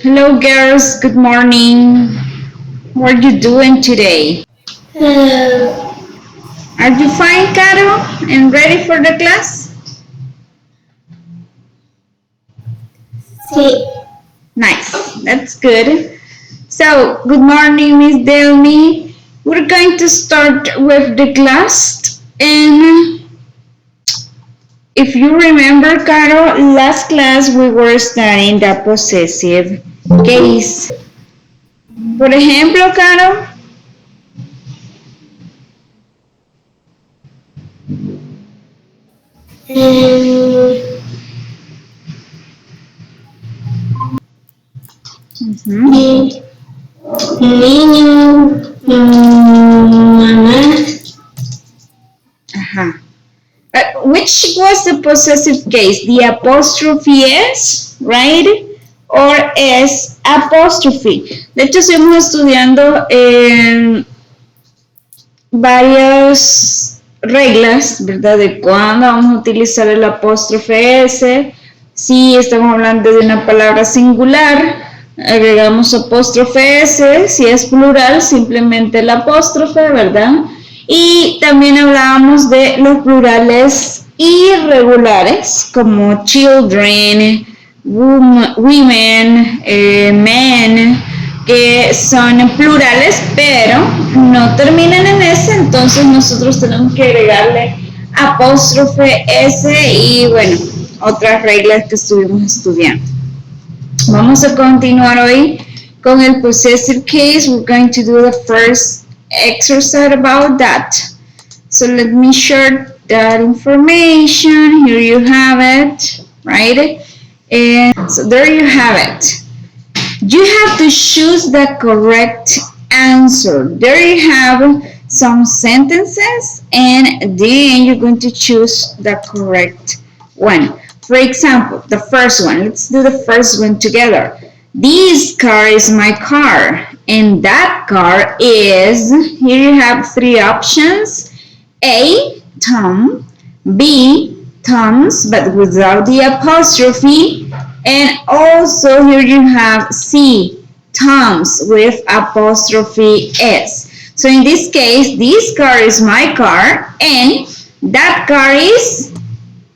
Hello, girls. Good morning. How are you doing today? Hello. Are you fine, Caro? And ready for the class? Sí. Nice. That's good. So, good morning, Miss Delmi. We're going to start with the class. And if you remember, Caro, last class we were studying the possessive case. Por ejemplo, Caro, Um, ujú, ni- niño, mamá, ajá. Which was the possessive case? The apostrophe S, right? Or S apostrophe. De hecho, seguimos estudiando varias reglas, ¿verdad? De cuándo vamos a utilizar el apóstrofe S. Si estamos hablando de una palabra singular, agregamos apóstrofe S. Si es plural, simplemente el apóstrofe, ¿verdad? Y también hablábamos de los plurales irregulares, como children, women, men, que son plurales, pero no terminan en S, entonces nosotros tenemos que agregarle apóstrofe S y bueno, otras reglas que estuvimos estudiando. Vamos a continuar hoy con el possessive case. We're going to do the first exercise about that. So let me share that information. Here you have it, right? And so there you have it. You have to choose the correct answer. There you have some sentences and then you're going to choose the correct one. For example, the first one, let's do the first one together. This car is my car and that car is, here you have three options. A, Tom, B, Tom's, but without the apostrophe, and also here you have C, Tom's with apostrophe S. So in this case, this car is my car and that car is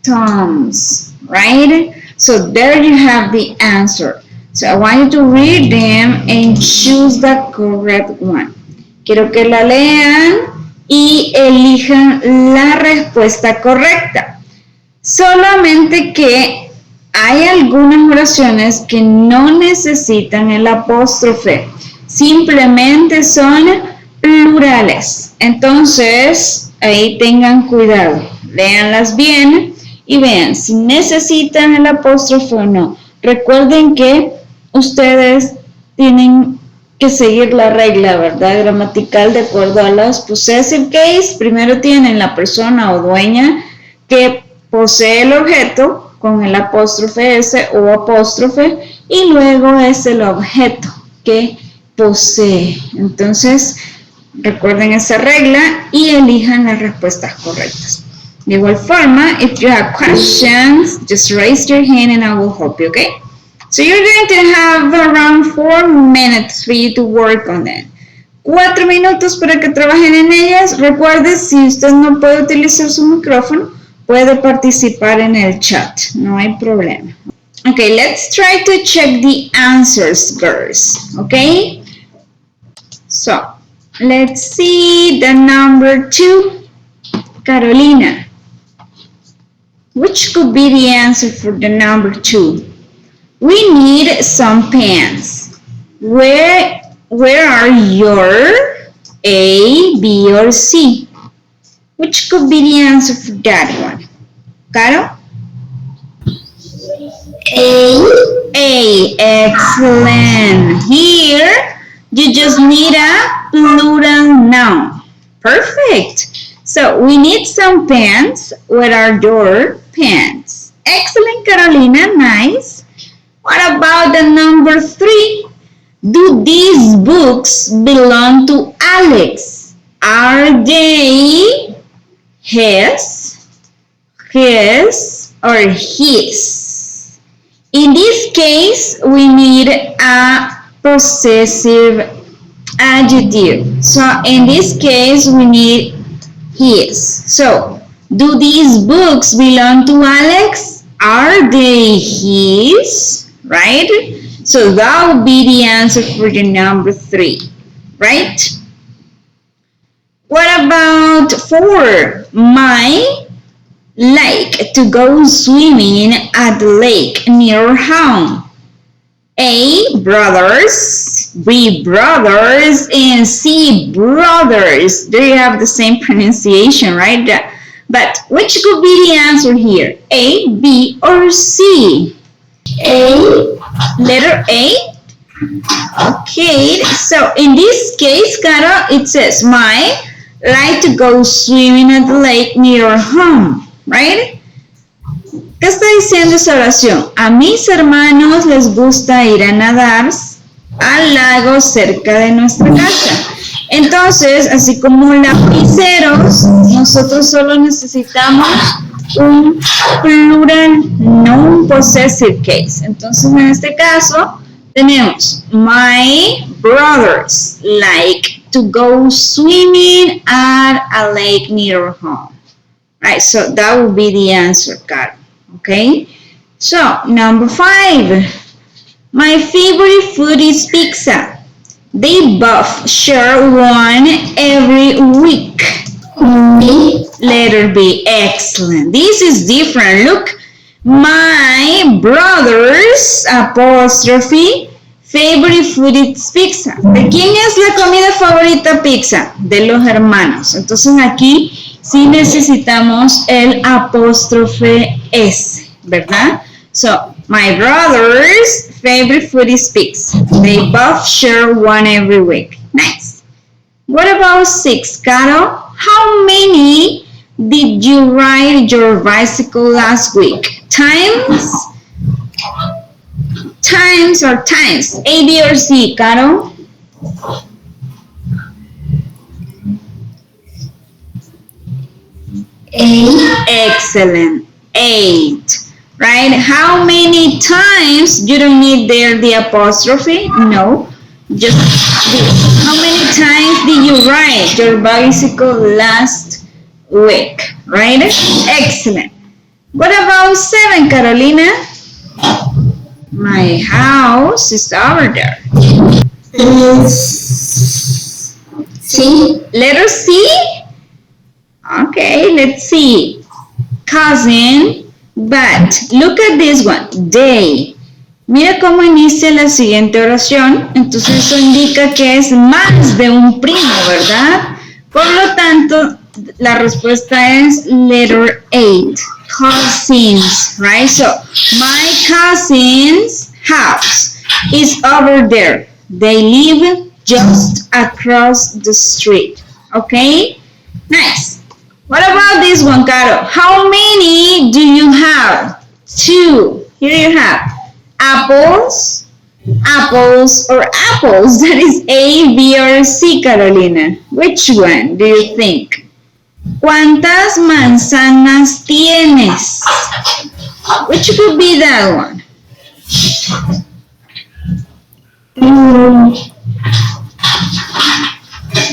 Tom's, right? So there you have the answer. So I want you to read them and choose the correct one. Quiero que la lean y elijan la respuesta correcta. Solamente que hay algunas oraciones que no necesitan el apóstrofe, simplemente son plurales. Entonces, ahí tengan cuidado, léanlas bien y vean si necesitan el apóstrofe o no. Recuerden que ustedes tienen que seguir la regla, ¿verdad? Gramatical de acuerdo a las possessive case. Primero tienen la persona o dueña que posee el objeto con el apóstrofe S o apóstrofe y luego es el objeto que posee. Entonces, recuerden esa regla y elijan las respuestas correctas. De igual forma, if you have questions, just raise your hand and I will help you, okay? So you're going to have around 4 minutes for you to work on it. 4 minutos para que trabajen en ellas. Recuerde, si usted no puede utilizar su micrófono, puede participar en el chat. No hay problema. Okay, let's try to check the answers, girls. Okay? So, let's see the number 2. Carolina. Which could be the answer for the number 2? We need some pens. Where are your A, B, or C? Which could be the answer for that one? Caro? A, A, excellent. Here, you just need a plural noun. Perfect. So we need some pens. Where are your pens? Excellent, Carolina, nice. What about the number 3? Do these books belong to Alex? Are they his, or his? In this case, we need a possessive adjective. So in this case, we need his. So, do these books belong to Alex? Are they his? Right? So that would be the answer for the number 3. Right? What about 4? My like to go swimming at the lake near home. A, brothers, B, brothers, and C, brothers. There you have the same pronunciation, right? But which could be the answer here? A, B, or C? A. Letter A? Okay, so in this case, Caro, it says, my like to go swimming at the lake near home, right? ¿Qué está diciendo esa oración? A mis hermanos les gusta ir a nadar al lago cerca de nuestra casa. Entonces, así como lapiceros, nosotros solo necesitamos un plural, no un possessive case. Entonces, en este caso, tenemos my brothers like to go swimming at a lake near home. Right, so that would be the answer, Carl. Okay, so number 5. My favorite food is pizza. They both share one every week. B. Letter B, excellent. This is different. Look, my brother's apostrophe favorite food is pizza. ¿De quién es la comida favorita pizza? De los hermanos. Entonces aquí sí necesitamos el apóstrofe S, ¿verdad? So, my brother's favorite food is pizza. They both share one every week. Nice. What about 6, Caro? How many did you ride your bicycle last week? Times? Times or times? A, B, or C, Caro? A. Excellent. 8. Right? How many times? You don't need there the apostrophe. No. Just this. How many times did you ride your bicycle last week? Right? Excellent. What about 7, Carolina? My house is over there. C. Letter C? Okay, let's see. Cousin, but look at this one. They. Mira cómo inicia la siguiente oración. Entonces eso indica que es más de un primo, ¿verdad? Por lo tanto, la respuesta es letter 8. Cousins, right? So, my cousin's house is over there. They live just across the street. Okay? Nice. What about this one, Caro? How many do you have? 2. Here you have apples, apples, or apples. That is A, B, or C, Carolina. Which one do you think? ¿Cuántas manzanas tienes? Which could be that one?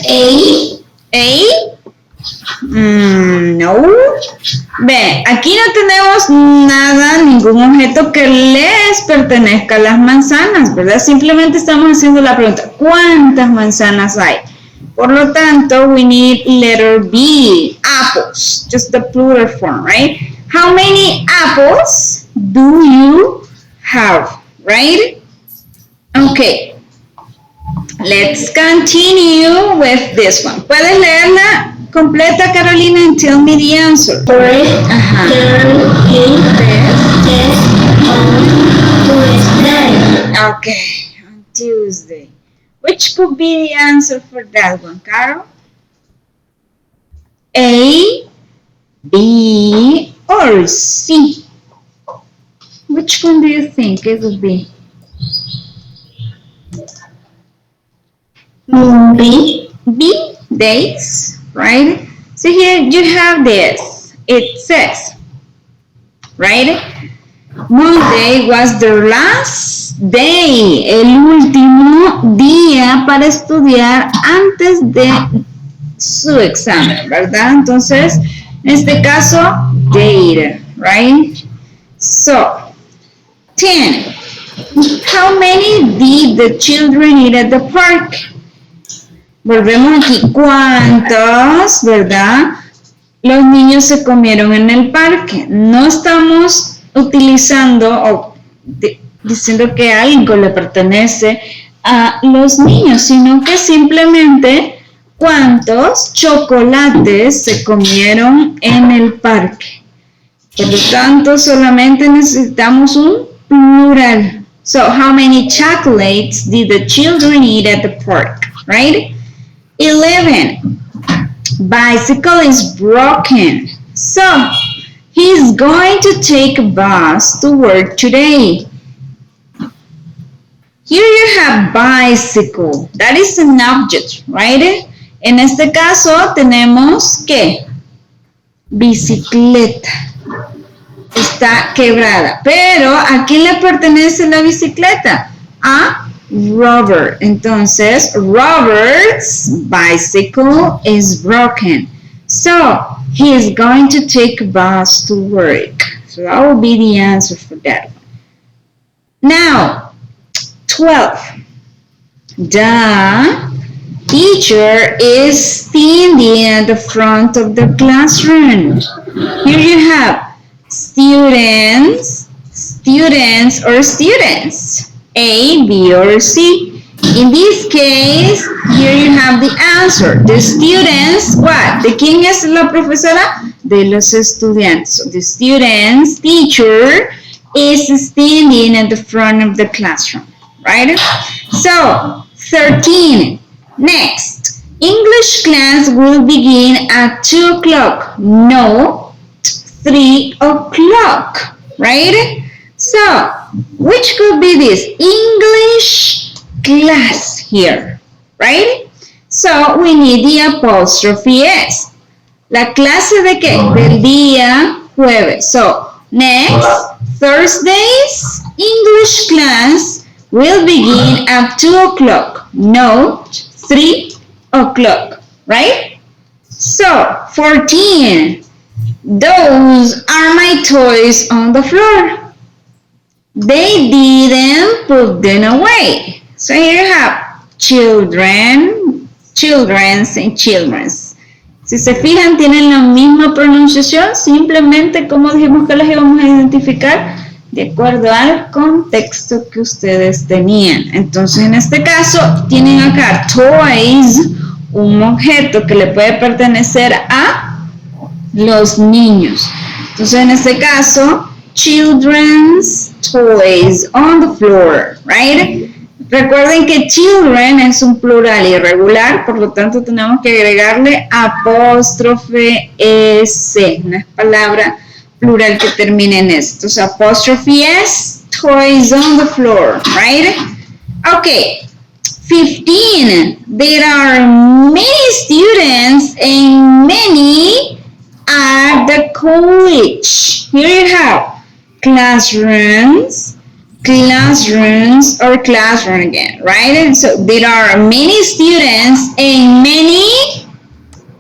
A. A? No. Ve, aquí no tenemos nada, ningún objeto que les pertenezca a las manzanas, ¿verdad? Simplemente estamos haciendo la pregunta, ¿cuántas manzanas hay? Por lo tanto, we need letter B, apples, just the plural form, right? How many apples do you have, right? Okay. Let's continue with this one. ¿Puedes leerla completa, Carolina, and tell me the answer? Correct. Okay, on Tuesday. Which could be the answer for that one, Carol? A, B, or C? Which one do you think it would be? B. B, days, right? So here you have this. It says, right? Monday was their last day, el último día para estudiar antes de su examen, ¿verdad? Entonces, en este caso, date, right? So, 10. How many did the children eat at the park? Volvemos aquí. ¿Cuántos, verdad? Los niños se comieron en el parque. No estamos utilizando o diciendo que algo le pertenece a los niños, sino que simplemente cuántos chocolates se comieron en el parque. Por lo tanto, solamente necesitamos un plural. So, how many chocolates did the children eat at the park, right? 11. Bicycle is broken. So, he's going to take a bus to work today. Here you have bicycle. That is an object, right? En este caso tenemos que bicicleta. Está quebrada. Pero ¿a quién le pertenece la bicicleta? A Robert. Entonces, Robert's bicycle is broken. So, he is going to take a bus to work. So, that will be the answer for that one. Now, 12. The teacher is standing at the front of the classroom. Here you have students, or students. A, B, or C. In this case, here you have the answer. The students, what? ¿De quién es la profesora? De los estudiantes. So the students' teacher is standing at the front of the classroom, right? So, 13. Next, English class will begin at 2 o'clock. No, 3 o'clock, right? So, which could be this? English class here, right? So, we need the apostrophe S. ¿La clase de qué? Del día jueves. So, next, Thursday's English class will begin at 2 o'clock. No, 3 o'clock, right? So, 14. Those are my toys on the floor. They didn't put them away. So here you have children, children's, and children's. Si se fijan, tienen la misma pronunciación, simplemente como dijimos que las íbamos a identificar de acuerdo al contexto que ustedes tenían. Entonces, en este caso, tienen acá toys, un objeto que le puede pertenecer a los niños. Entonces, en este caso, children's toys on the floor, right? Recuerden que children es un plural irregular, por lo tanto tenemos que agregarle apóstrofe S, una palabra plural que termine en S. Entonces, apóstrofe S, toys on the floor, right? Okay, 15. There are many students and many at the college. Here you have classrooms, or classroom again, right? And so there are many students and many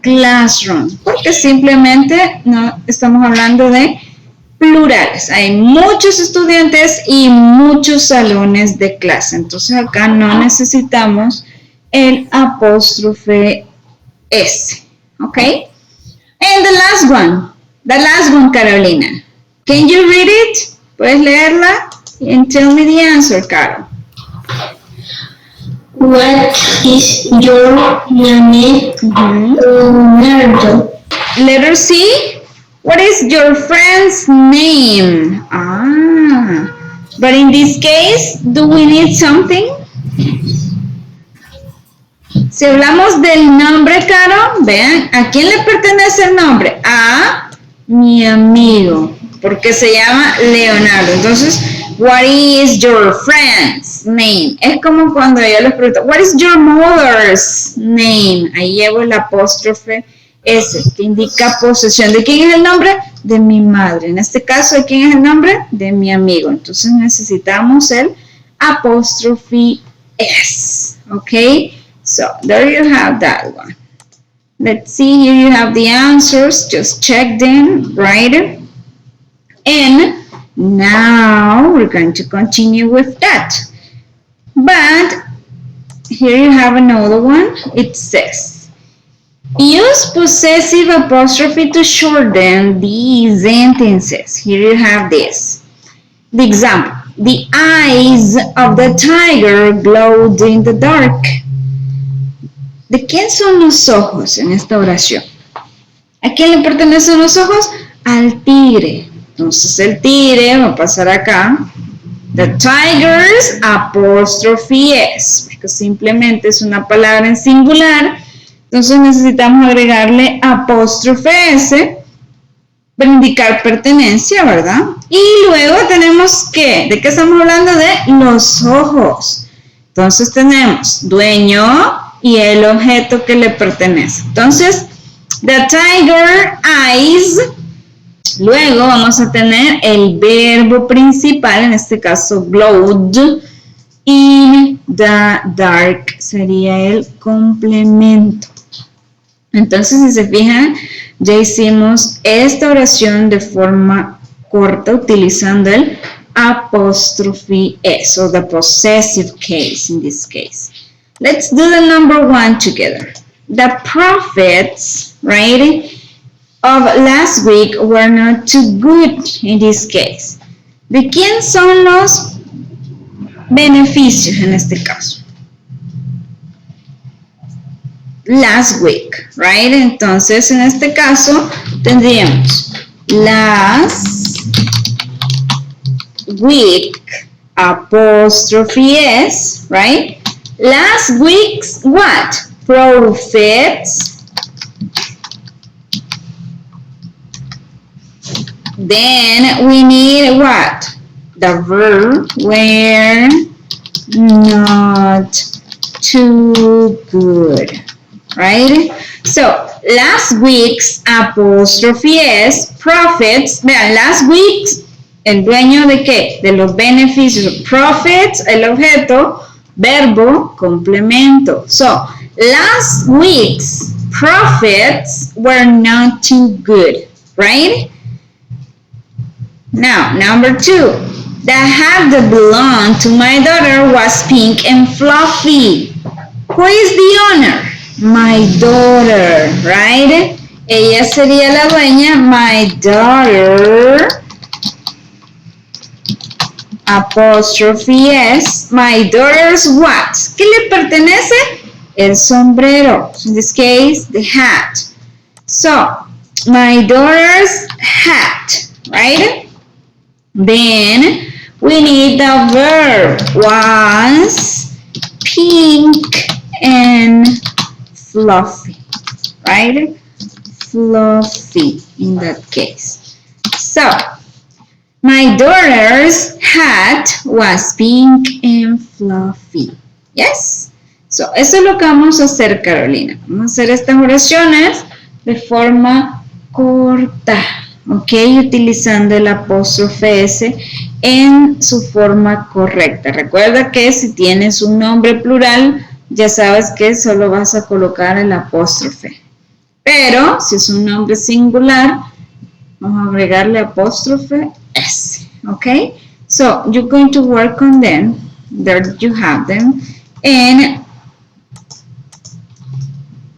classrooms, porque simplemente no estamos hablando de plurales. Hay muchos estudiantes y muchos salones de clase. Entonces acá no necesitamos el apóstrofe S, okay? And the last one, Carolina. Can you read it? ¿Puedes leerla? And tell me the answer, Carol. What is your name, Leonardo? Letter C. What is your friend's name? But in this case, do we need something? Si hablamos del nombre, Caro, vean, ¿a quién le pertenece el nombre? A mi amigo, porque se llama Leonardo. Entonces, what is your friend's name? Es como cuando yo les pregunto, what is your mother's name? Ahí llevo el apóstrofe S, que indica posesión. ¿De quién es el nombre? De mi madre. En este caso, ¿de quién es el nombre? De mi amigo. Entonces necesitamos el apostrophe S. Okay, so there you have that one. Let's see, here you have the answers. Just check them, right? And now we're going to continue with that. But here you have another one. It says, use possessive apostrophe to shorten these sentences. Here you have this. The example, the eyes of the tiger glowed in the dark. ¿De quién son los ojos en esta oración? ¿A quién le pertenecen los ojos? Al tigre. Entonces el tigre va a pasar acá. The tigers apostrophe S, porque simplemente es una palabra en singular. Entonces necesitamos agregarle apóstrofe S para indicar pertenencia, ¿verdad? Y luego tenemos que, ¿de qué estamos hablando? De los ojos. Entonces tenemos dueño y el objeto que le pertenece. Entonces, the tiger eyes. Luego vamos a tener el verbo principal, en este caso glowed, y the dark sería el complemento. Entonces, si se fijan, ya hicimos esta oración de forma corta utilizando el apostrophe S, or the possessive case in this case. Let's do the number one together. The prophets, right, of last week were not too good in this case. ¿De quién son los beneficios en este caso? Last week, right? Entonces, en este caso, tendríamos last week, apostrophe S, right? Last week's what? Prophets. Then we need what? The verb were not too good, right? So, last week's apostrophe S, prophets. Vean, last week's, ¿el dueño de qué? De los beneficios. Prophets, el objeto, verbo, complemento. So, last week's prophets were not too good, right? Now, number two, the hat that belonged to my daughter was pink and fluffy. Who is the owner? My daughter, right? Ella sería la dueña, my daughter, apostrophe S, my daughter's what? ¿Qué le pertenece? El sombrero. In this case, the hat. So, my daughter's hat, right? Then we need the verb was pink and fluffy, right? Fluffy in that case. So, my daughter's hat was pink and fluffy. Yes? So, eso es lo que vamos a hacer, Carolina. Vamos a hacer estas oraciones de forma corta. Ok, utilizando el apóstrofe S en su forma correcta. Recuerda que si tienes un nombre plural, ya sabes que solo vas a colocar el apóstrofe. Pero si es un nombre singular, vamos a agregarle apóstrofe S. Ok, so you're going to work on them. There you have them. And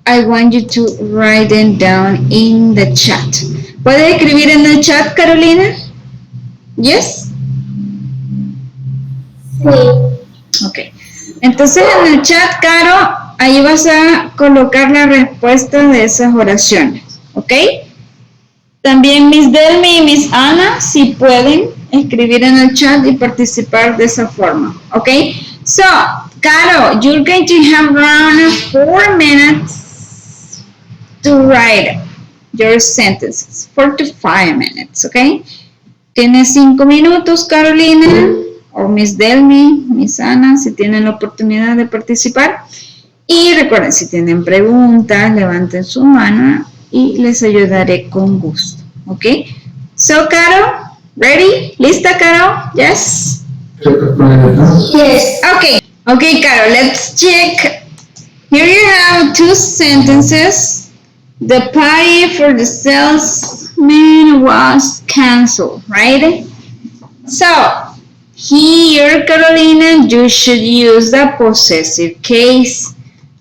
I want you to write them down in the chat. ¿Puedes escribir en el chat, Carolina? Yes? Sí. Ok. Entonces en el chat, Caro, ahí vas a colocar la respuesta de esas oraciones. ¿Ok? También Miss Delmi y Miss Ana, si pueden escribir en el chat y participar de esa forma. ¿Ok? So, Caro, you're going to have around 4 minutes to write your sentences, 4 to 5 minutes, ¿ok? Tienes 5 minutos, Carolina, o Miss Delmi, Miss Ana, si tienen la oportunidad de participar. Y recuerden, si tienen preguntas, levanten su mano y les ayudaré con gusto, ¿ok? So, Caro, ready? ¿Lista, Caro? Yes? Yes. Okay, Carol, let's check. Here you have two sentences. The party for the salesman was canceled, right? So, here, Carolina, you should use the possessive case.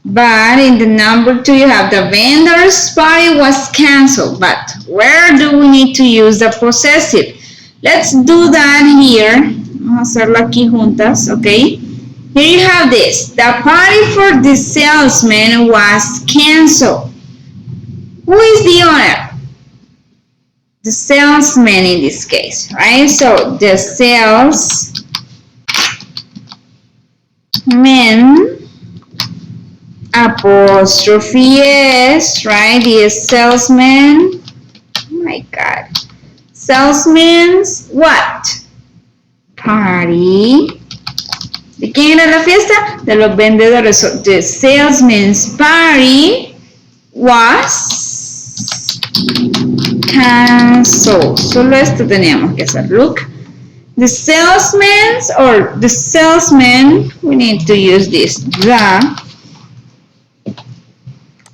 But in the number two, you have the vendor's party was canceled. But where do we need to use the possessive? Let's do that here. Vamos a hacerlo aquí juntas, okay? Here you have this. The party for the salesman was canceled. Who is the owner? The salesman in this case, right? So the salesman apostrophe s, right? The salesman, oh my God. Salesman's what? Party. ¿De quién era la fiesta? De los vendedores. So the salesman's party was canceled. Solo esto teníamos que hacer. Look. The salesman's or the salesman, we need to use this. The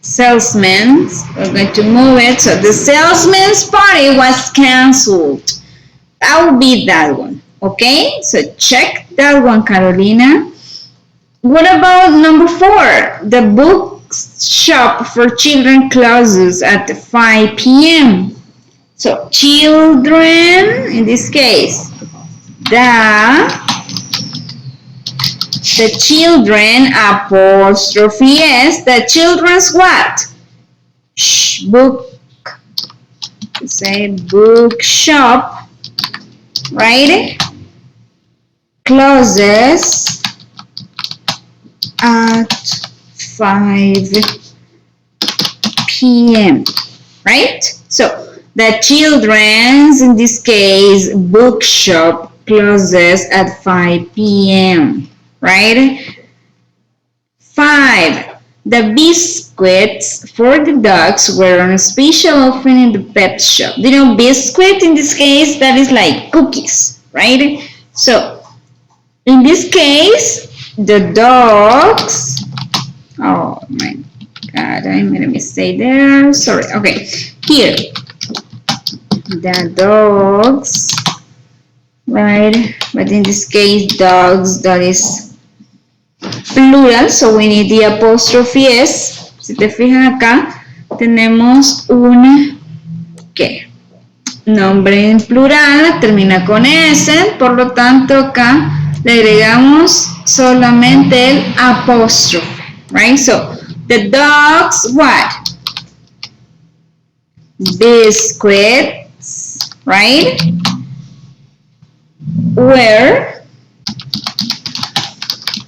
salesman's, we're going to move it. So the salesman's party was canceled. That would be that one. Okay, so check that one, Carolina. What about number 4? The bookshop for children closes at 5 p.m. So children, in this case, the children apostrophe s, the children's what? Book, say bookshop, right? Closes at 5 p.m. right? So the children's, in this case, bookshop closes at 5 p.m. right? 5. The biscuits for the dogs were on a special offer in the pet shop. You know, biscuit in this case, that is like cookies, right? So, in this case, the dogs, oh my God, I made a mistake there. Sorry, okay. Here, the dogs, right? But in this case, dogs, that is plural, so we need the apostrophe s. Si te fijas acá, tenemos un ¿qué? Nombre en plural, termina con s, por lo tanto acá le agregamos solamente el apóstrofe, right? So, the dogs, what? Biscuits, right? Were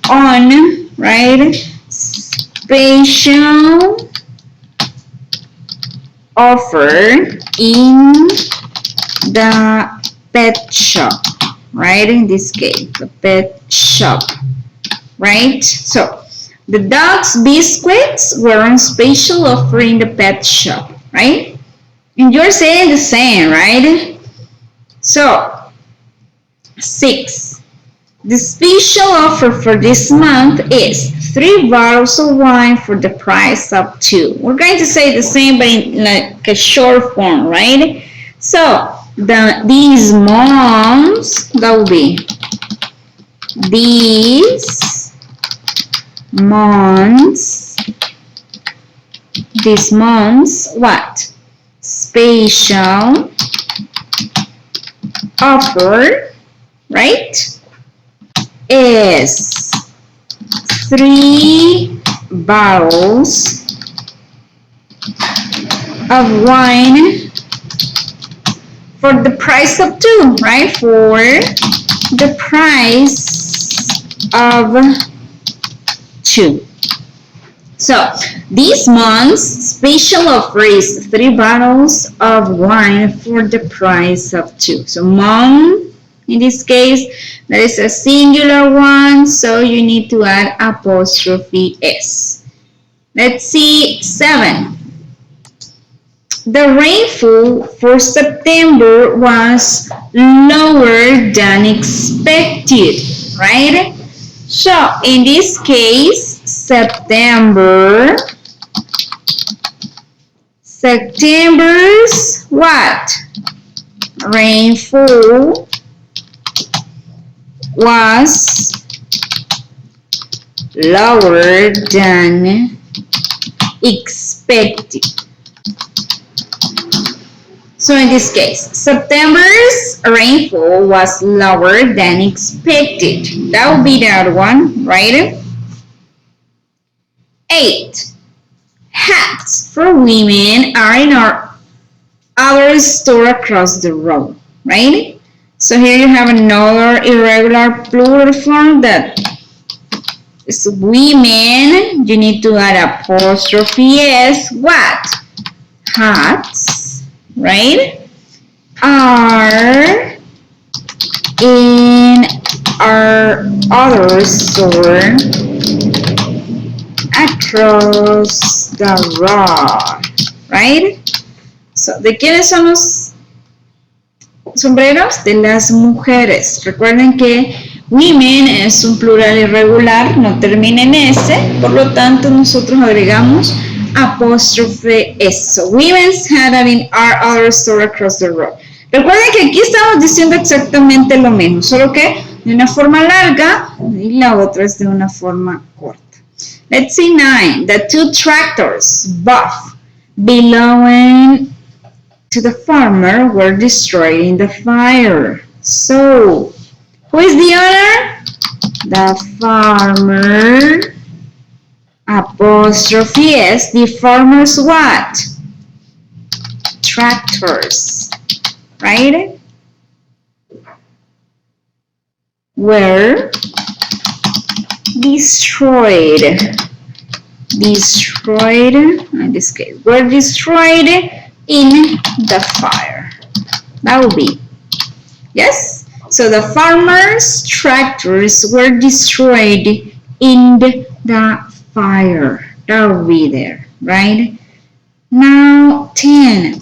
on, right, special offer in the pet shop, right? In this case, the pet shop, right? So, the dog's biscuits were on special offer in the pet shop, right? And you're saying the same, right? So, 6. The special offer for this month is 3 bottles of wine for the price of 2. We're going to say the same, but in like a short form, right? So, these months, that will be these months, what? Special offer, right? Is 3 bottles of wine for the price of 2, right? For the price of 2. So, this month's special offer is 3 bottles of wine for the price of 2. So, month, in this case, that is a singular one, so you need to add apostrophe s. Let's see 7. The rainfall for September was lower than expected. right? So in this case, September's what? Rainfall was lower than expected. So in this case, September's rainfall was lower than expected. That would be that one, right? 8. Hats for women are in our other store across the road, right? So here you have another irregular plural form that is women. You need to add apostrophe s. What? Hats, right? Are in our other store across the road, right? So, ¿de quiénes son los sombreros? De las mujeres. Recuerden que women es un plural irregular, no termina en S, por lo tanto nosotros agregamos apóstrofe S. So, women's had it in our other store across the road. Recuerden que aquí estamos diciendo exactamente lo mismo, solo que de una forma larga y la otra es de una forma corta. Let's see 9. The 2 tractors, both belonging to the farmer, were destroyed in the fire. So, who is the owner? The farmer, apostrophe S, the farmer's what? Tractors, right? Were destroyed, in this case, were destroyed in the fire. That would be, yes? So the farmers' tractors were destroyed in the fire. That would be there, right? Now 10.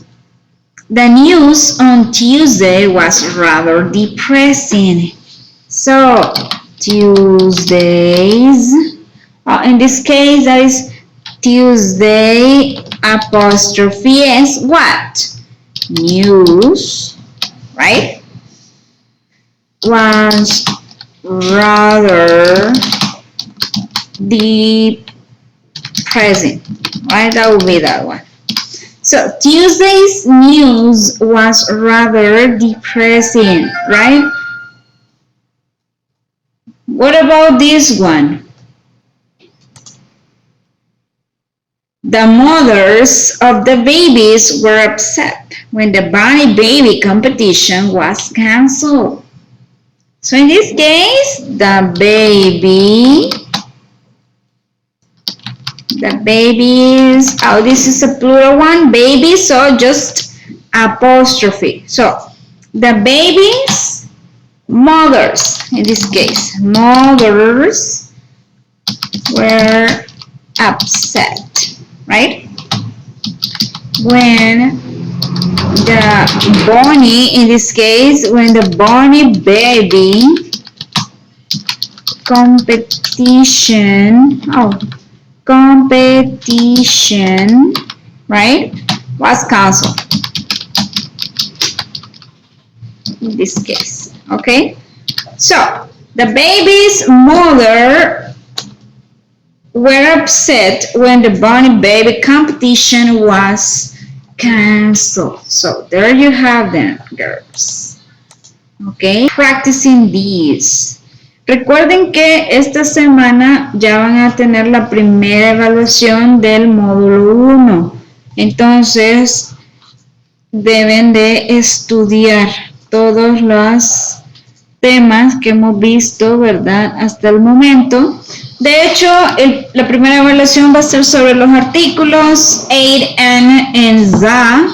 The news on Tuesday was rather depressing. So Tuesdays, in this case that is Tuesday apostrophe S, what? News, right? Was rather depressing, right? That would be that one. So Tuesday's news was rather depressing, right? What about this one? The mothers of the babies were upset when the bunny baby competition was canceled. So in this case, the babies, oh, this is a plural one, baby, so just apostrophe. So the babies, mothers, in this case, mothers were upset, right? When the bunny, in this case, when the bunny baby competition, right, was canceled. In this case, okay? So, the baby's mother were upset when the bunny baby competition was canceled. So, there you have them, girls. Okay, practicing these. Recuerden que esta semana ya van a tener la primera evaluación del módulo 1. Entonces, deben de estudiar todos los temas que hemos visto, ¿verdad? Hasta el momento. De hecho, la primera evaluación va a ser sobre los artículos 8 and the.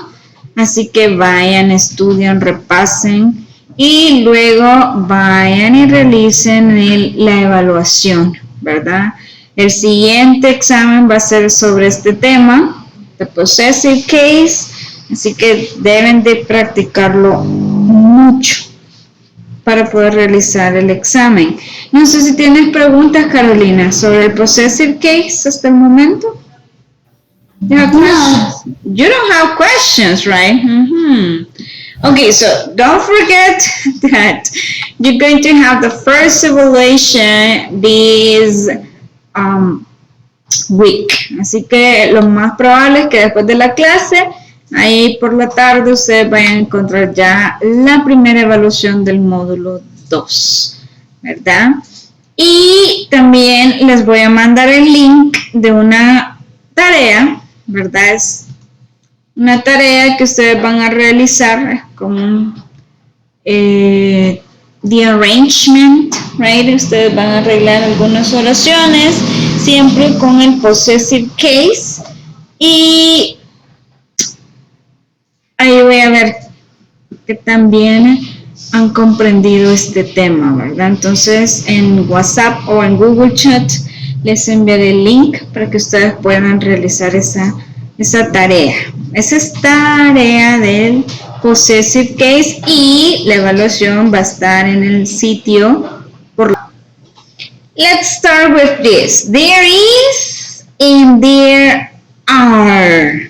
Así que vayan, estudien, repasen y luego vayan y realicen la evaluación, ¿verdad? El siguiente examen va a ser sobre este tema, the possessive case, así que deben de practicarlo mucho. para poder realizar el examen. No sé si tienes preguntas, Carolina, sobre el possessive case hasta el momento. You have questions? You don't have questions, right? Okay, so don't forget that you're going to have the first evaluation this week. Así que lo más probable es que después de la clase, ahí por la tarde, ustedes vayan a encontrar ya la primera evaluación del módulo 2, ¿verdad? Y también les voy a mandar el link de una tarea, ¿verdad? Es una tarea que ustedes van a realizar con the arrangement, right? Ustedes van a arreglar algunas oraciones, siempre con el possessive case. Y ahí voy a ver que también han comprendido este tema, ¿verdad? Entonces, en WhatsApp o en Google Chat les enviaré el link para que ustedes puedan realizar esa tarea. Esa es tarea del possessive case y la evaluación va a estar en el sitio. Let's start with this. There is and there are.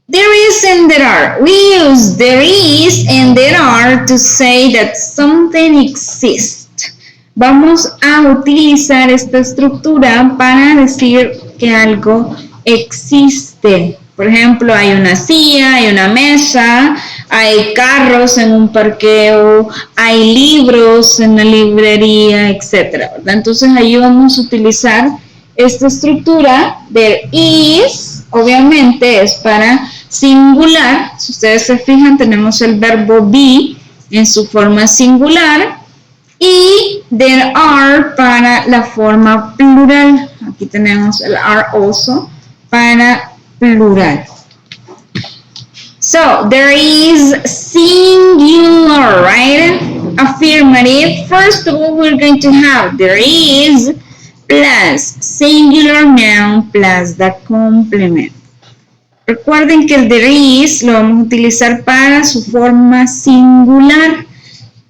There is and there are. We use there is and there are to say that something exists. Vamos a utilizar esta estructura para decir que algo existe. Por ejemplo, hay una silla, hay una mesa, hay carros en un parqueo, hay libros en la librería, etc. Entonces ahí vamos a utilizar esta estructura. There is, obviamente, es para singular. Si ustedes se fijan, tenemos el verbo be en su forma singular. Y there are para la forma plural. Aquí tenemos el are also para plural. So, there is singular, right? Affirmative. First of all, we're going to have there is plus singular noun plus the complement. Recuerden que el there is lo vamos a utilizar para su forma singular.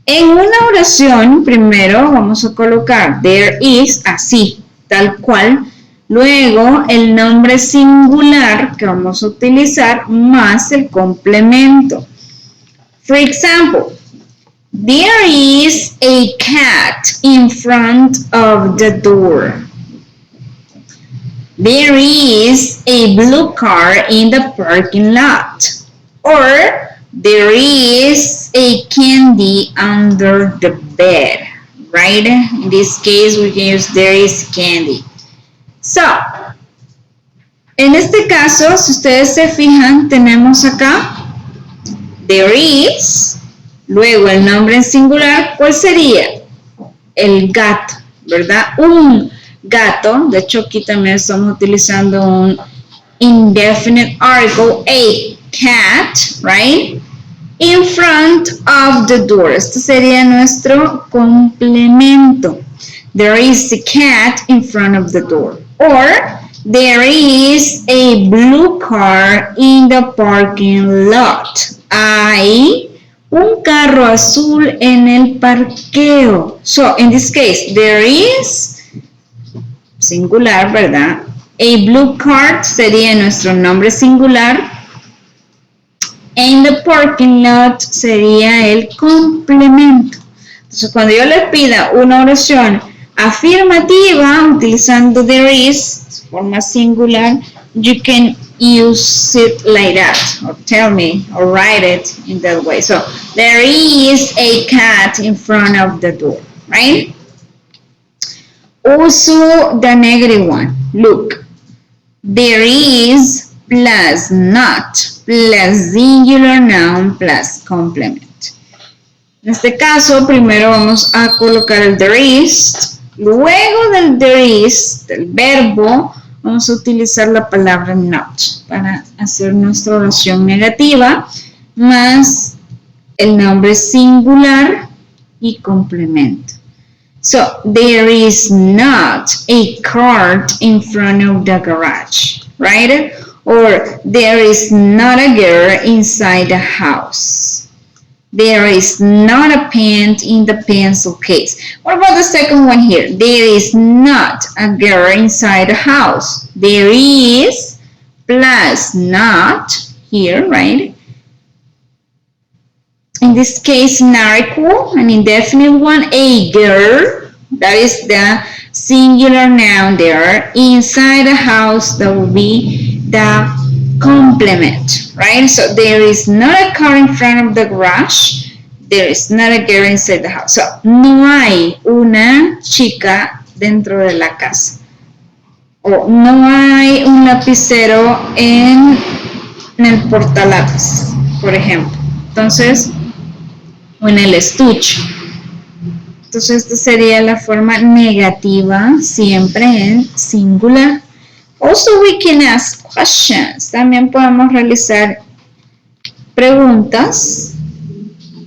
En una oración, primero vamos a colocar there is así, tal cual. Luego, el nombre singular que vamos a utilizar más el complemento. For example, there is a cat in front of the door. There is a blue car in the parking lot. Or, there is a candy under the bed, right? In this case, we can use there is candy. So, en este caso, si ustedes se fijan, tenemos acá there is, luego el nombre en singular, ¿cuál sería? El gato, ¿verdad? Un gato, de hecho aquí también estamos utilizando un indefinite article, a cat, right? In front of the door. Este sería nuestro complemento. There is a cat in front of the door. Or, there is a blue car in the parking lot. Hay un carro azul en el parqueo. So, in this case, there is, singular, ¿verdad? A blue car sería nuestro nombre singular. En the parking lot sería el complemento. Entonces, cuando yo les pida una oración afirmativa utilizando there is, forma singular, you can use it like that, or tell me, or write it in that way. So, there is a cat in front of the door, right? Also, the negative one. Look, there is plus not plus singular noun plus complement. En este caso, primero vamos a colocar el there is. Luego del there is, del verbo, vamos a utilizar la palabra not para hacer nuestra oración negativa, más el nombre singular y complemento. So, there is not a cart in front of the garage, right? Or, there is not a girl inside the house. There is not a pen in the pencil case. What about the second one here? There is not a girl inside the house. There is plus not here, right? In this case, narrative, an indefinite one, a girl, that is the singular noun there. Inside the house, that will be the complement, right? So there is not a car in front of the garage. There is not a girl inside the house. So, no hay una chica dentro de la casa. O no hay un lapicero en el portalápiz, por ejemplo. Entonces, o en el estuche. Entonces, esta sería la forma negativa, siempre en singular. Also, we can ask questions. También podemos realizar preguntas.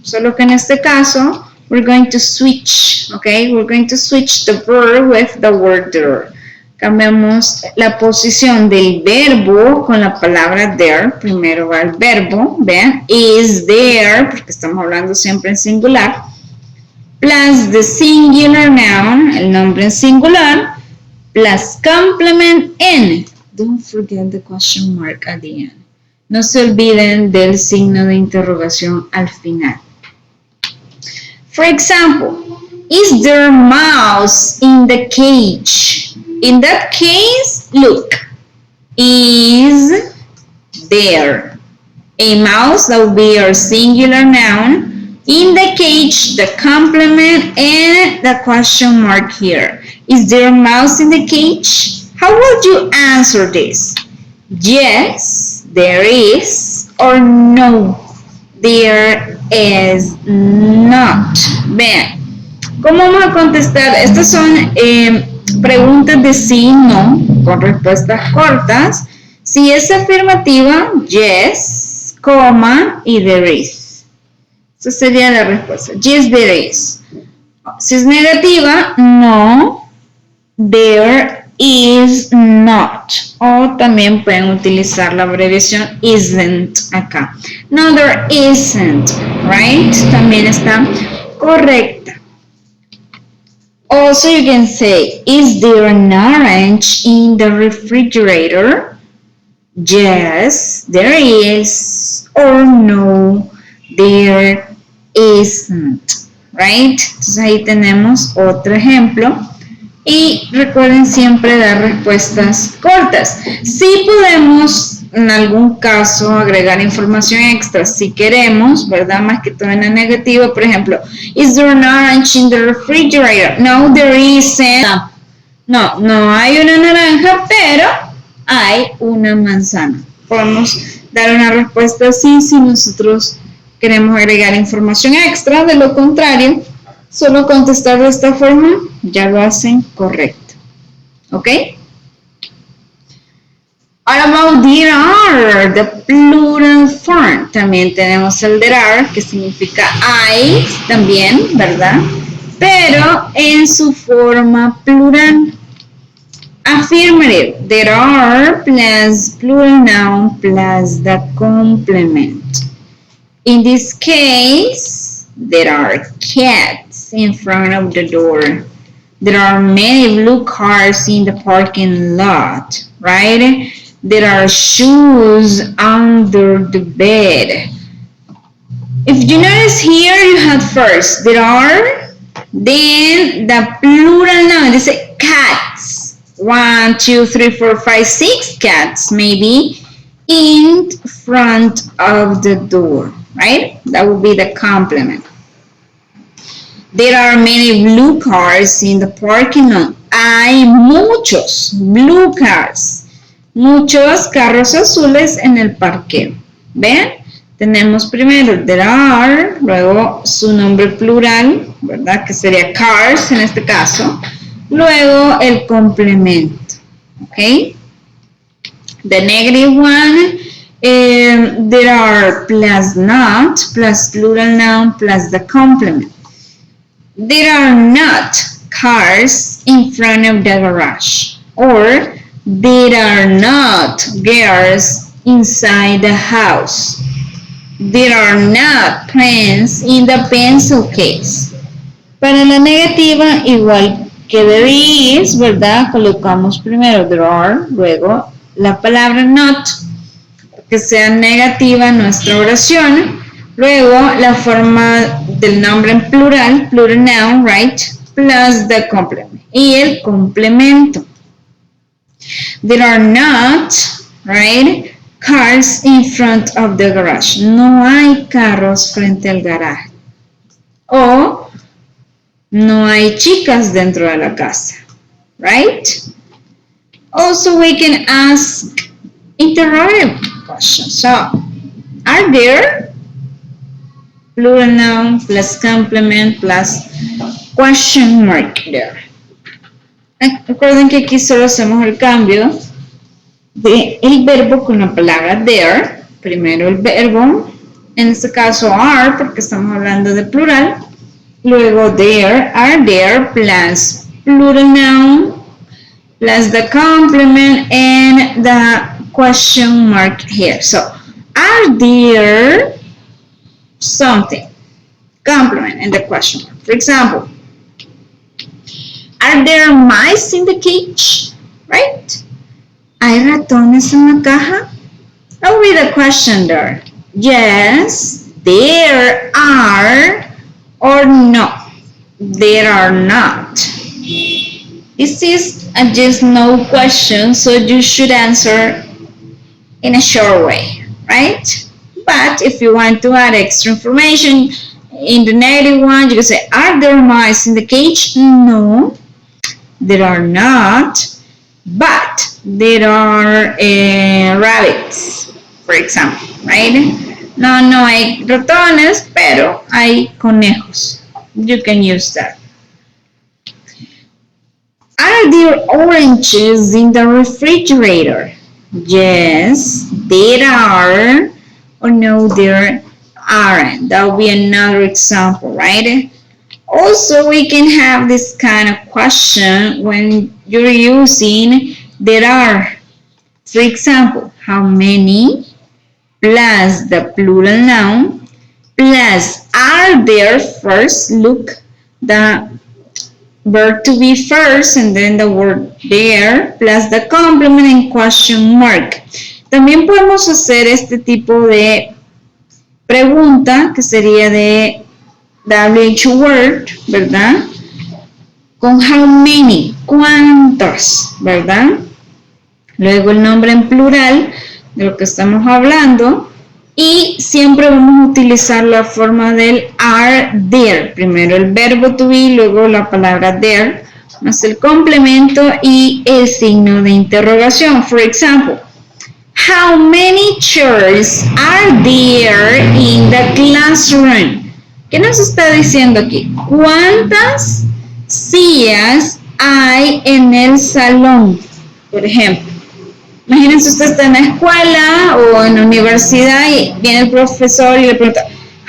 Solo que en este caso, we're going to switch, okay? We're going to switch the verb with the word there. Cambiamos la posición del verbo con la palabra there. Primero va el verbo, vean, is there, porque estamos hablando siempre en singular, plus the singular noun, el nombre en singular, plus complement in. Don't forget the question mark at the end. No se olviden del signo de interrogación al final. For example, is there a mouse in the cage? In that case, look, is there a mouse? That would be our singular noun. In the cage, the complement and the question mark here. Is there a mouse in the cage? How would you answer this? Yes, there is, or no, there is not. Vean, ¿cómo vamos a contestar? Estas son preguntas de sí y no, con respuestas cortas. Si es afirmativa, yes, coma y there is. Esa sería la respuesta. Yes, there is. Si es negativa, no, there is not. O también pueden utilizar la abreviación isn't acá. No, there isn't, right? También está correcta. Also, you can say, is there an orange in the refrigerator? Yes, there is. Or no, there isn't. Right? Entonces ahí tenemos otro ejemplo. Y recuerden siempre dar respuestas cortas. Sí podemos en algún caso agregar información extra si queremos, ¿verdad? Más que todo en la negativa, por ejemplo, is there an orange in the refrigerator? No, there isn't. No, no hay una naranja, pero hay una manzana. Podemos dar una respuesta así si nosotros queremos agregar información extra. De lo contrario, solo contestar de esta forma ya lo hacen correcto. ¿Ok? What about there are? The plural form. También tenemos el there are, que significa hay, también, ¿verdad? Pero en su forma plural. Affirmative. There are plus plural noun plus the complement. In this case, there are cats in front of the door. There are many blue cars in the parking lot, right? There are shoes under the bed. If you notice here, you had first, there are, then the plural noun, they say cats. 1, 2, 3, 4, 5, 6 cats, maybe, in front of the door, right? That would be the complement. There are many blue cars in the parking lot. Hay muchos blue cars. Muchos carros azules en el parqueo. ¿Ven? Tenemos primero there are, luego su nombre plural, ¿verdad? Que sería cars en este caso. Luego el complemento. ¿Ok? The negative one, there are plus not, plus plural noun, plus the complement. There are not cars in front of the garage. Or there are not girls inside the house. There are not pens in the pencil case. Para la negativa, igual que there is, ¿verdad? Colocamos primero there are, luego la palabra not, que sea negativa nuestra oración, luego la forma del nombre en plural, plural noun, right? Plus the complement. Y el complemento. There are not, right? Cars in front of the garage. No hay carros frente al garaje. O no hay chicas dentro de la casa, right? Also, we can ask interrogative questions. So, are there? Plural noun plus complement plus question mark there. Recuerden que aquí solo hacemos el cambio del verbo con la palabra there. Primero el verbo, en este caso are, porque estamos hablando de plural. Luego there, are there, plus plural noun, plus the complement and the question mark here. So, are there something? Complement and the question mark. For example, are there mice in the cage? Right? ¿Hay ratones en la caja? I'll read the question there. Yes, there are, or no, there are not. This is a just no question, so you should answer in a short way, right? But if you want to add extra information in the negative one, you can say, are there mice in the cage? No, there are not, but there are rabbits, for example, right? No, no hay ratones, pero hay conejos. You can use that. Are there oranges in the refrigerator? Yes, there are, or no, there aren't. That will be another example, right? Also, we can have this kind of question when you're using there are. For example, how many plus the plural noun plus are there first. Look, the verb to be first and then the word there plus the complement and question mark. También podemos hacer este tipo de pregunta que sería de WH word, ¿verdad? Con how many, cuántos, ¿verdad? Luego el nombre en plural de lo que estamos hablando y siempre vamos a utilizar la forma del are there. Primero el verbo to be, luego la palabra there, más el complemento y el signo de interrogación. For example, how many chairs are there in the classroom? ¿Qué nos está diciendo aquí? ¿Cuántas sillas hay en el salón? Por ejemplo, imagínense usted está en la escuela o en la universidad y viene el profesor y le pregunta,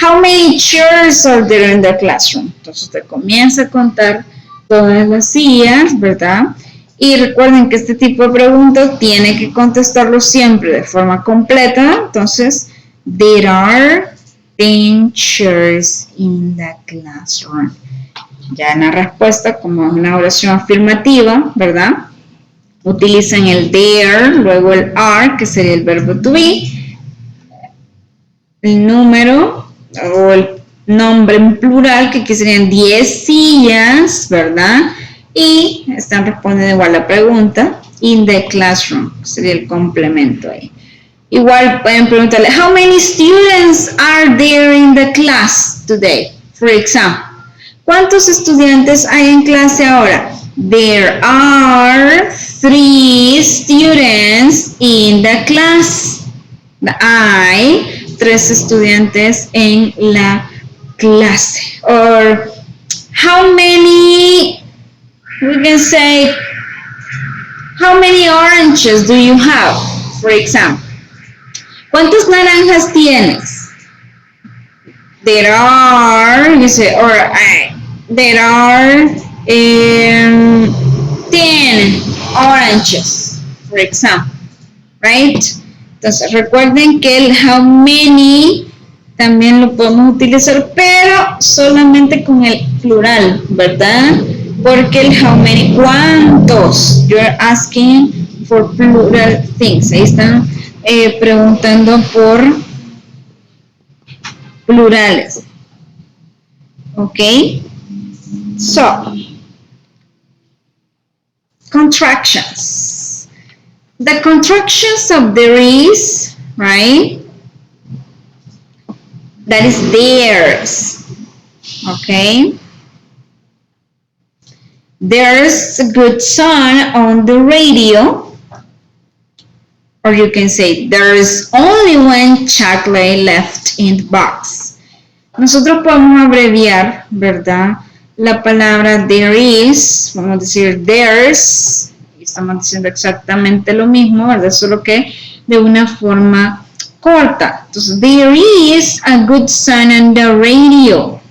how many chairs are there in the classroom? Entonces usted comienza a contar todas las sillas, ¿verdad? Y recuerden que este tipo de preguntas tiene que contestarlo siempre de forma completa. Entonces, there are 10 chairs in the classroom. Ya en la respuesta, como es una oración afirmativa, ¿verdad? Utilizan el there, luego el are, que sería el verbo to be, el número o el nombre en plural, que aquí serían 10 sillas, ¿verdad? Y están respondiendo igual la pregunta, in the classroom, sería el complemento ahí. Igual pueden preguntarle, how many students are there in the class today? For example, ¿cuántos estudiantes hay en clase ahora? There are 3 students in the class. Hay 3 estudiantes en la clase. Or how many, we can say, how many oranges do you have? For example, ¿cuántas naranjas tienes? There are, you say, or there are 10 oranges, for example, right? Entonces recuerden que el how many también lo podemos utilizar, pero solamente con el plural, ¿verdad? Porque el how many, ¿cuántos? You're asking for plural things. Ahí están preguntando por plurales. ¿Ok? So, contractions. The contractions of there is, right? That is theirs. Okay? There's a good song on the radio. Or you can say, there's only one chocolate left in the box. Nosotros podemos abreviar, ¿verdad? La palabra there is, vamos a decir there's, y estamos diciendo exactamente lo mismo, ¿verdad? Solo que de una forma corta. Entonces, there is a good song on the radio.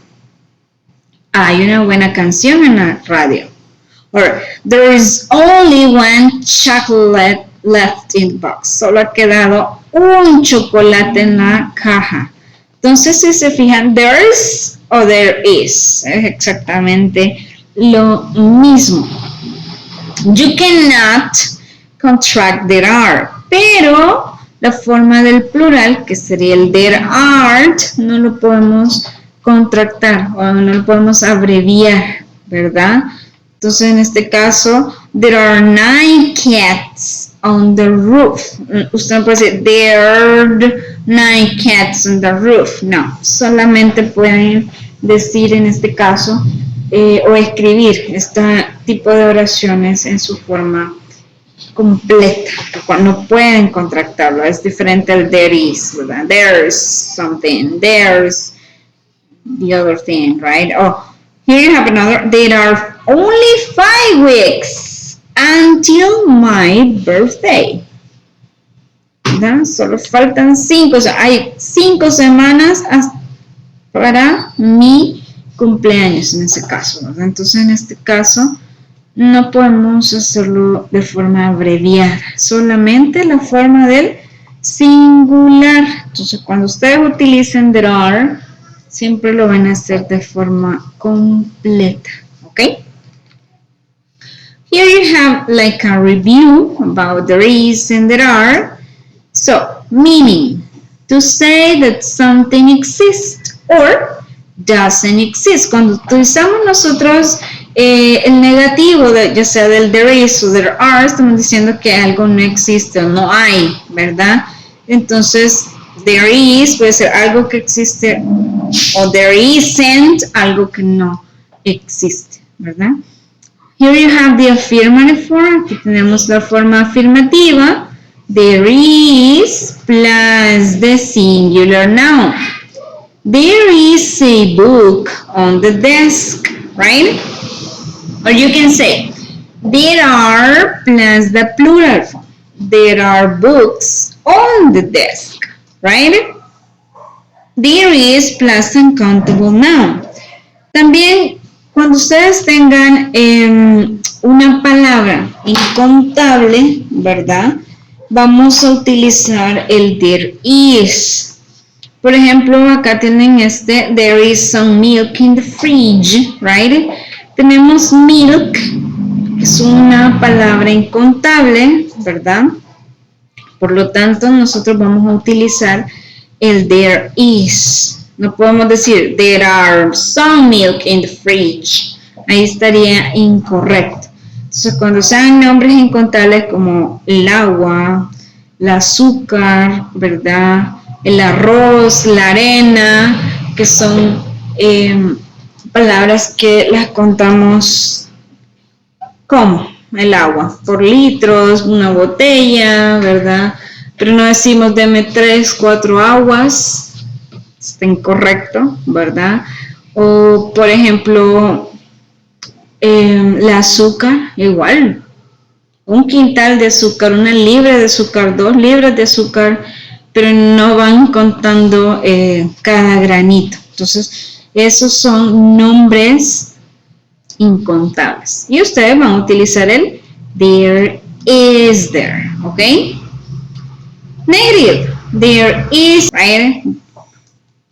Hay una buena canción en la radio. Or, there is only one chocolate left in the box. Solo ha quedado un chocolate en la caja. Entonces, si se fijan, there's o there is. Es exactamente lo mismo. You cannot contract there are. Pero la forma del plural, que sería el there aren't, no lo podemos contractar o no lo podemos abreviar, ¿verdad? Entonces, en este caso, there are 9 cats on the roof. Usted no puede decir, there are 9 cats on the roof. No, solamente pueden decir en este caso o escribir este tipo de oraciones en su forma completa. No pueden contractarlo. Es diferente al there is, ¿verdad? There's something, there's the other thing, right? Oh, here you have another. There are only 5 weeks until my birthday. ¿Verdad? Solo faltan 5, o sea, hay 5 semanas para mi cumpleaños en ese caso, ¿verdad? Entonces, en este caso, no podemos hacerlo de forma abreviada, solamente la forma del singular. Entonces, cuando ustedes utilicen there are, siempre lo van a hacer de forma completa, ¿ok? Here you have like a review about there is and there are. So, meaning, to say that something exists or doesn't exist. Cuando utilizamos nosotros el negativo, ya sea del there is o there are, estamos diciendo que algo no existe o no hay, ¿verdad? Entonces, there is puede ser algo que existe o there isn't, algo que no existe, ¿verdad? Here you have the affirmative form. Aquí tenemos la forma afirmativa. There is plus the singular noun. There is a book on the desk, right? Or you can say, there are plus the plural form. There are books on the desk, right? There is plus uncountable noun. También, cuando ustedes tengan una palabra incontable, ¿verdad? Vamos a utilizar el there is. Por ejemplo, acá tienen there is some milk in the fridge, right? Tenemos milk, que es una palabra incontable, ¿verdad? Por lo tanto, nosotros vamos a utilizar el there is. No podemos decir there are some milk in the fridge. Ahí estaría incorrecto. Entonces, cuando sean nombres incontables como el agua, el azúcar, ¿verdad? El arroz, la arena, que son palabras que las contamos como el agua, por litros, una botella, ¿verdad? Pero no decimos deme 3, 4 aguas, está incorrecto, ¿verdad? O, por ejemplo, el azúcar, igual, un quintal de azúcar, 1 libra de azúcar, 2 libras de azúcar, pero no van contando cada granito. Entonces, esos son nombres incontables. Y ustedes van a utilizar el there is there, ¿ok? Negative, there is, right?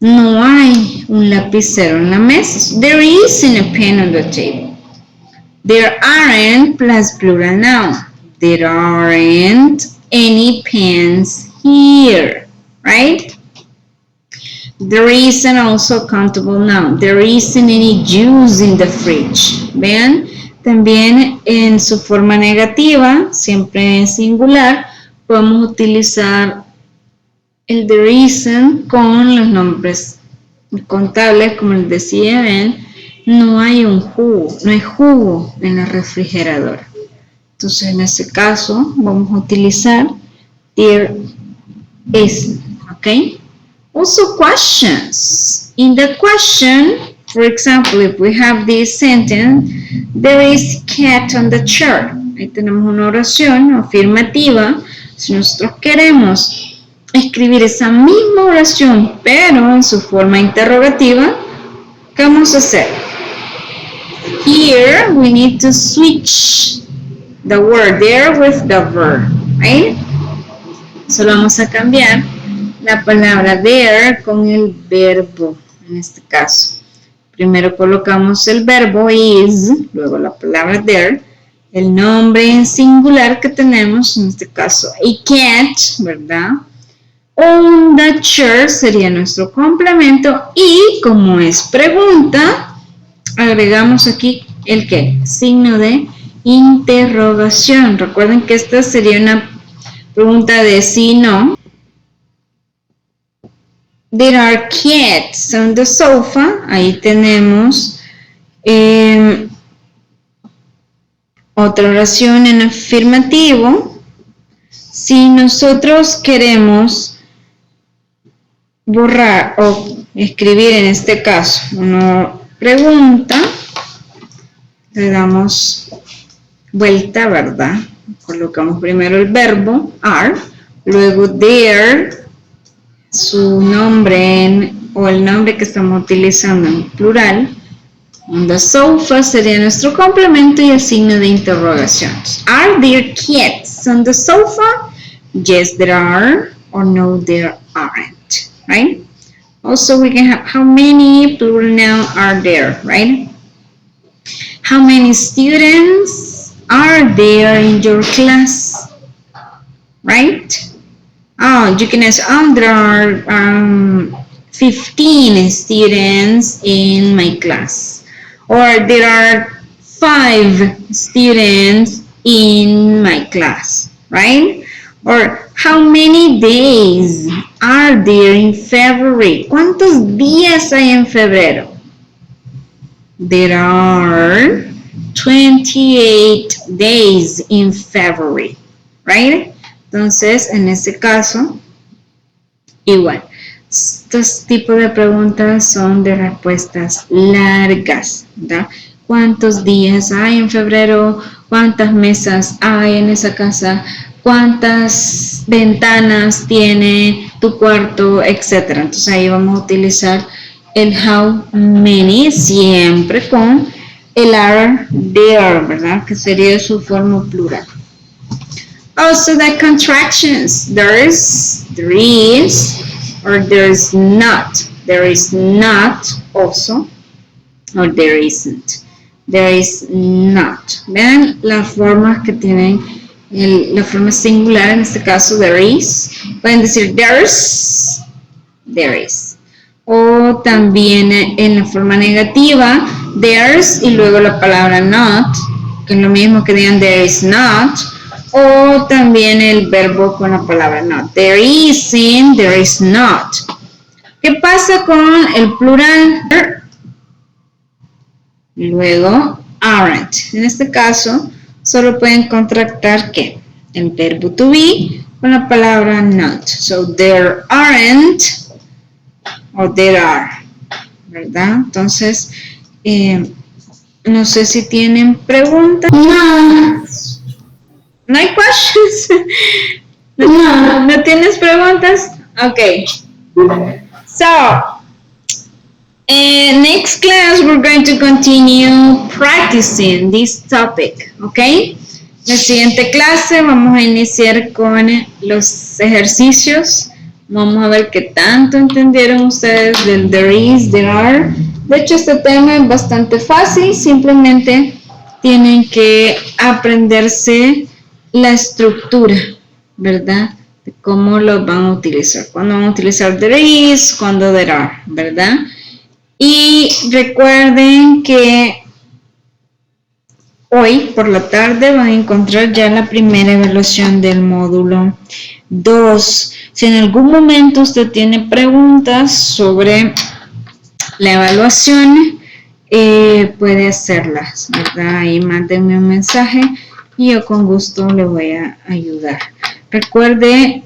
No hay un lapicero en la mesa. There isn't a pen on the table. There aren't plus plural noun. There aren't any pens here, right? There isn't also countable noun. There isn't any juice in the fridge. Vean, también en su forma negativa, siempre en singular, podemos utilizar el there isn't con los nombres contables, como les decía, ven, no hay un jugo, no hay jugo en la refrigeradora. Entonces, en este caso, vamos a utilizar there isn't, ¿ok? Also, questions. In the question, for example, if we have this sentence, there is a cat on the chair. Ahí tenemos una oración afirmativa. Si nosotros queremos escribir esa misma oración, pero en su forma interrogativa, ¿qué vamos a hacer? Here, we need to switch the word there with the verb, right? Solo vamos a cambiar la palabra there con el verbo, en este caso. Primero colocamos el verbo is, luego la palabra there, el nombre en singular que tenemos, en este caso a cat, ¿verdad? On the chair sería nuestro complemento y como es pregunta, agregamos aquí el ¿qué? Signo de interrogación. Recuerden que esta sería una pregunta de sí, no. There are cats on the sofa. Ahí tenemos otra oración en afirmativo. Si nosotros queremos borrar o escribir en este caso una pregunta, le damos vuelta, ¿verdad? Colocamos primero el verbo are, luego there, su nombre o el nombre que estamos utilizando en plural. On the sofa sería nuestro complemento y el signo de interrogación. Are there cats on the sofa? Yes, there are, or no, there aren't, right? Also, we can have how many plural nouns are there, right? How many students are there in your class, right? Oh, you can ask, there are 15 students in my class. Or there are 5 students in my class, right? Or how many days are there in February? ¿Cuántos días hay en febrero? There are 28 days in February, right? Entonces, en este caso, igual. Estos tipos de preguntas son de respuestas largas, ¿verdad? ¿Cuántos días hay en febrero? ¿Cuántas mesas hay en esa casa? ¿Cuántas ventanas tiene tu cuarto? Etcétera. Entonces, ahí vamos a utilizar el how many, siempre con el are there, ¿verdad? Que sería su forma plural. Also the contractions, there is, or there is not also, or there isn't, there is not. Vean las formas que tienen la forma singular, en este caso there is, pueden decir there's, there is. O también en la forma negativa, there's y luego la palabra not, que es lo mismo que digan there is not. O también el verbo con la palabra not. There isn't, there is not. ¿Qué pasa con el plural? Luego, aren't. En este caso, solo pueden contractar ¿qué? El verbo to be con la palabra not. So, there aren't o there are. ¿Verdad? Entonces, no sé si tienen preguntas. No. ¿No hay questions? No. ¿No tienes preguntas? Okay. So, next class we're going to continue practicing this topic, okay? La siguiente clase vamos a iniciar con los ejercicios Vamos a ver qué tanto entendieron ustedes del there is, there are. De hecho, este tema es bastante fácil, simplemente tienen que aprenderse la estructura, ¿verdad? De cómo los van a utilizar. Cuándo van a utilizar there is, cuándo there are, ¿verdad? Y recuerden que hoy por la tarde van a encontrar ya la primera evaluación del módulo 2. Si en algún momento usted tiene preguntas sobre la evaluación, puede hacerlas, ¿verdad? Ahí mándenme un mensaje y yo con gusto le voy a ayudar. Recuerde,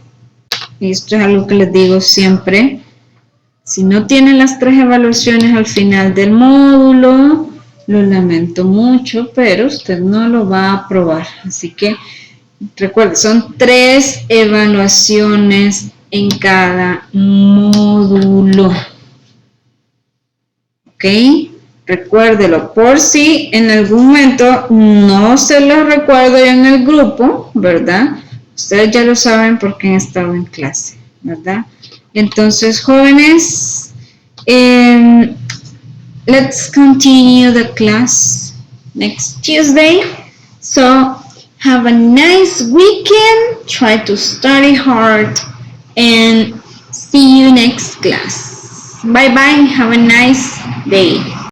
esto es algo que les digo siempre, si no tienen las 3 evaluaciones al final del módulo, lo lamento mucho, pero usted no lo va a aprobar. Así que recuerde, son 3 evaluaciones en cada módulo. ¿Ok? Recuérdelo, por si en algún momento no se lo recuerdo yo en el grupo, ¿verdad? Ustedes ya lo saben porque han estado en clase, ¿verdad? Entonces, jóvenes, let's continue the class next Tuesday. So, have a nice weekend, try to study hard, and see you next class. Bye bye, have a nice day.